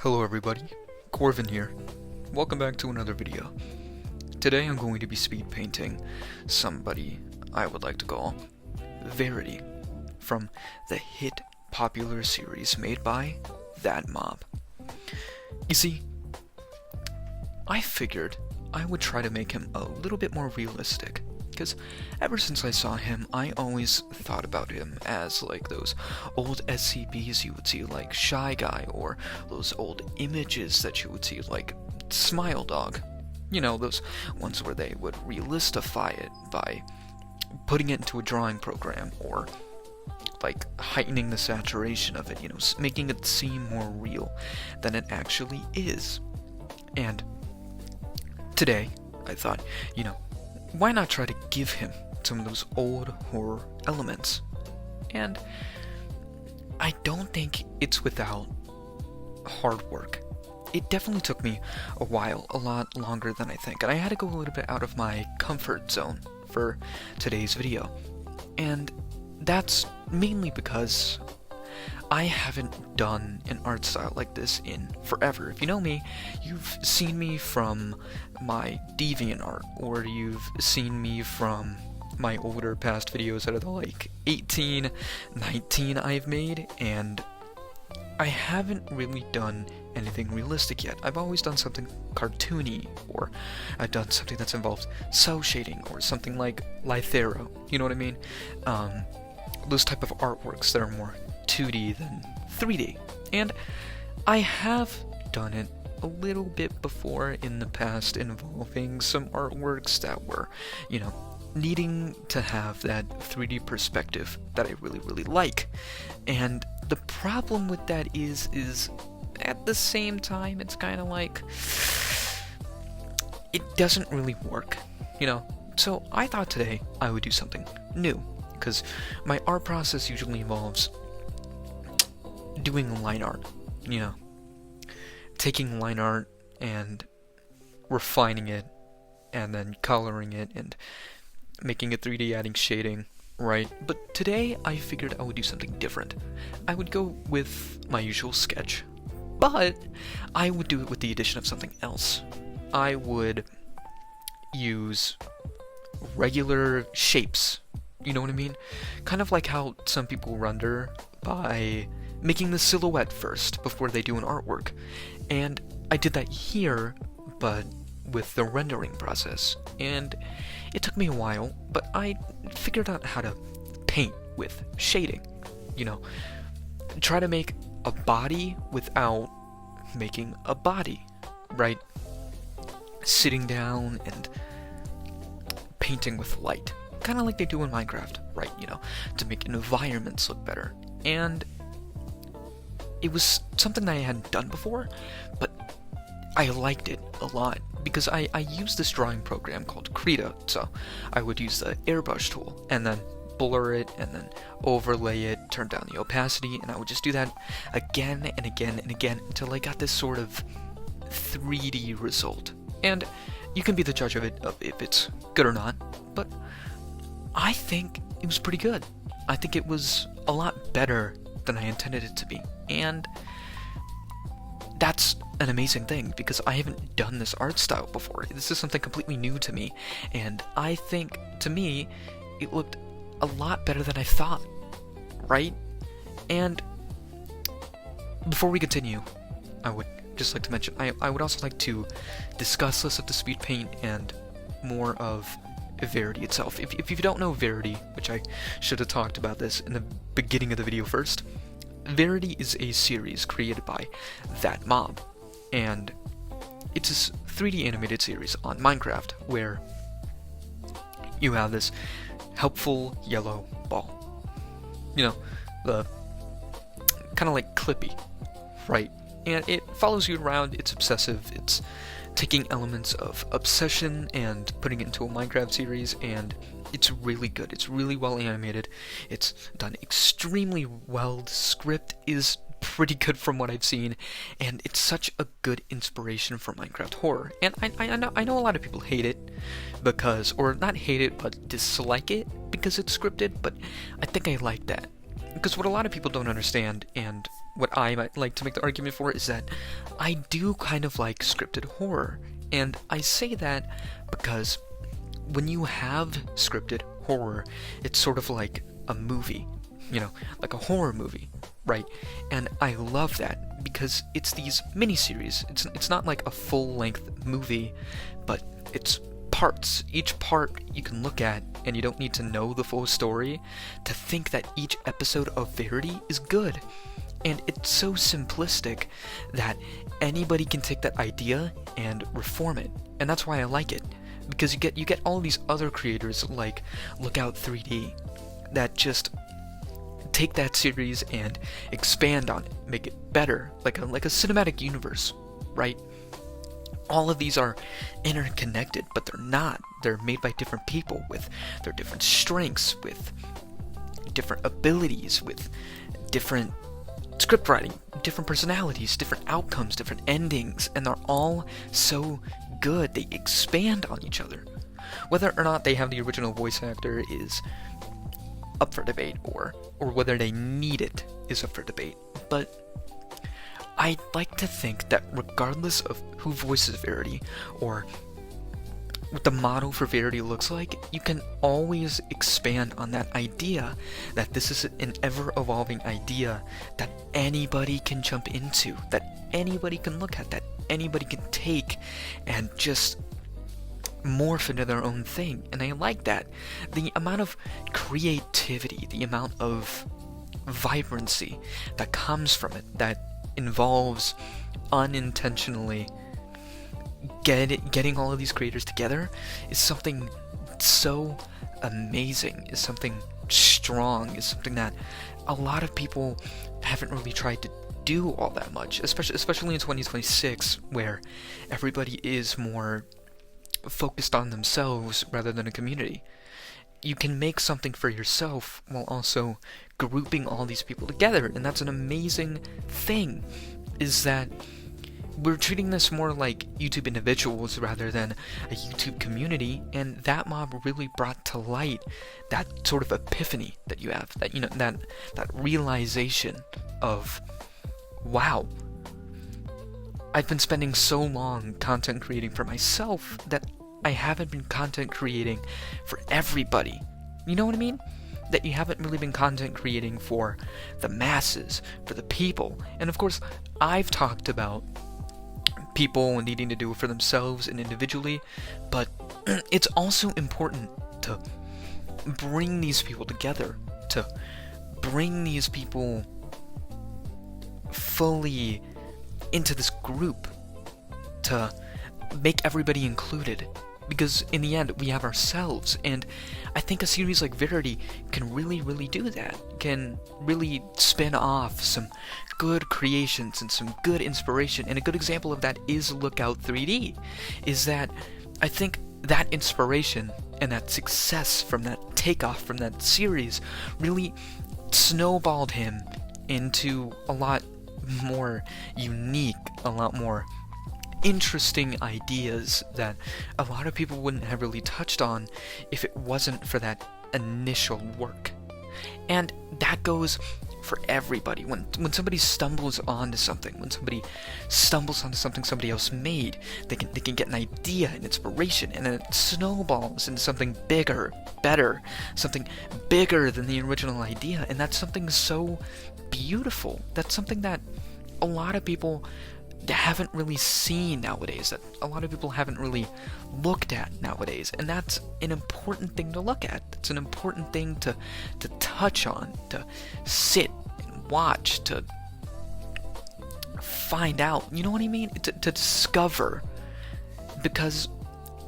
Hello everybody, Corvin here. Welcome back to another video. Today I'm going to be speed painting somebody I would like to call Verity from the hit popular series made by That Mob. You see, I figured I would try to make him a little bit more realistic, because ever since I saw him, I always thought about him as like those old SCPs you would see like Shy Guy, or those old images that you would see like Smile Dog. You know, those ones where they would realistify it by putting it into a drawing program, or like heightening the saturation of it, you know, making it seem more real than it actually is. And today, I thought, you know, why not try to give him some of those old horror elements? And I don't think it's without hard work. It definitely took me a while, a lot longer than I think, and I had to go a little bit out of my comfort zone for today's video. And that's mainly because I haven't done an art style like this in forever. If you know me, you've seen me from my DeviantArt, or you've seen me from my older past videos out of the like 18, 19 I've made, and I haven't really done anything realistic yet. I've always done something cartoony, or I've done something that's involved cell shading, or something like Lithero, you know what I mean? Those type of artworks that are more 2D than 3D. And I have done it a little bit before in the past, involving some artworks that were, you know, needing to have that 3D perspective that I really like. And the problem with that is at the same time, it's kind of like, it doesn't really work, you know? So I thought today I would do something new, because my art process usually involves doing line art, you know, taking line art and refining it, and then coloring it and making it 3D, adding shading, right? But today I figured I would do something different. I would go with my usual sketch, but I would do it with the addition of something else. I would use regular shapes, you know what I mean? Kind of like how some people render by making the silhouette first before they do an artwork. And I did that here, but with the rendering process. And it took me a while, but I figured out how to paint with shading. You know, try to make a body without making a body, right? Sitting down and painting with light. Kind of like they do in Minecraft, right? You know, to make environments look better. And it was something that I hadn't done before, but I liked it a lot, because I used this drawing program called Krita. So I would use the airbrush tool, and then blur it, and then overlay it, turn down the opacity, and I would just do that again and again and again until I got this sort of 3D result. And you can be the judge of it, if it's good or not, but I think it was pretty good. I think it was a lot better than I intended it to be, and that's an amazing thing, because I haven't done this art style before. This is something completely new to me, and I think, to me, it looked a lot better than I thought, right? And before we continue, I would just like to mention, I would also like to discuss less of the speed paint and more of Verity itself. If you don't know Verity, which I should have talked about this in the beginning of the video first, Verity is a series created by That Mob, and it's a 3D animated series on Minecraft where you have this helpful yellow ball. You know, the kind of like Clippy, right? And it follows you around, it's obsessive, it's taking elements of Obsession and putting it into a Minecraft series, and it's really good. It's really well animated. It's done extremely well. The script is pretty good from what I've seen, and it's such a good inspiration for Minecraft horror. And I know a lot of people hate it because, or not hate it, but dislike it because it's scripted, but I think I like that. Because what a lot of people don't understand, and what I might like to make the argument for, is that I do kind of like scripted horror. And I say that because when you have scripted horror, it's sort of like a movie, like a horror movie, right? And I love that because it's these miniseries. It's not like a full-length movie, but it's parts. Each part you can look at, and you don't need to know the full story to think that each episode of Verity is good. And it's so simplistic that anybody can take that idea and reform it. And that's why I like it. Because you get all these other creators like Lookout 3D that just take that series and expand on it, make it better, like a cinematic universe, right? All of these are interconnected, but they're not. They're made by different people with their different strengths, with different abilities, with different script writing, different personalities, different outcomes, different endings, and they're all so good. They expand on each other. Whether or not they have the original voice actor is up for debate, or whether they need it is up for debate. But I'd like to think that regardless of who voices Verity, or what the model for Verity looks like, you can always expand on that idea that this is an ever-evolving idea that anybody can jump into, that anybody can look at, that anybody can take and just morph into their own thing. And I like that. The amount of creativity, the amount of vibrancy that comes from it, that involves unintentionally getting all of these creators together, is something so amazing, is something strong, is something that a lot of people haven't really tried to do all that much, especially in 2026, where everybody is more focused on themselves rather than a community. You can make something for yourself while also grouping all these people together, and that's an amazing thing, is that we're treating this more like YouTube individuals rather than a YouTube community, and that mob really brought to light that sort of epiphany that you have, that that realization of, wow, I've been spending so long content creating for myself that I haven't been content creating for everybody. You know what I mean? That you haven't really been content creating for the masses, for the people. And of course, I've talked about people needing to do it for themselves and individually, but it's also important to bring these people together, to bring these people fully into this group, to make everybody included. Because in the end, we have ourselves, and I think a series like Verity can really do that, can really spin off some good creations and some good inspiration. And a good example of that is Lookout 3D, is that I think that inspiration and that success from that takeoff from that series really snowballed him into a lot more unique, a lot more interesting ideas that a lot of people wouldn't have really touched on if it wasn't for that initial work. And that goes for everybody. When somebody stumbles onto something, when somebody stumbles onto something somebody else made, they can get an idea and inspiration, and then it snowballs into something bigger, better, something bigger than the original idea. And that's something so beautiful. That's something that a lot of people haven't really seen nowadays, that a lot of people haven't really looked at nowadays, and that's an important thing to look at. It's an important thing to touch on, to sit and watch, to find out, you know what I mean? To discover, because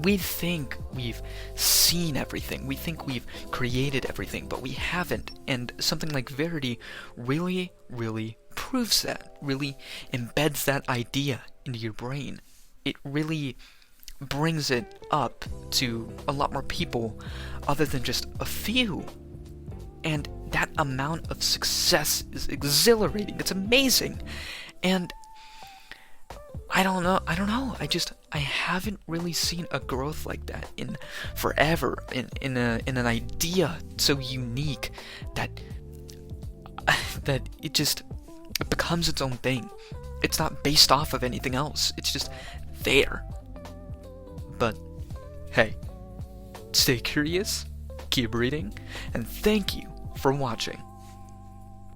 we think we've seen everything, we think we've created everything, but we haven't. And something like Verity really proves that, really embeds that idea into your brain. It really brings it up to a lot more people other than just a few. And that amount of success is exhilarating. It's amazing. And I don't know. I haven't really seen a growth like that in forever, in an idea so unique that that it becomes its own thing. It's not based off of anything else. It's just there. But hey, stay curious, keep reading, and thank you for watching.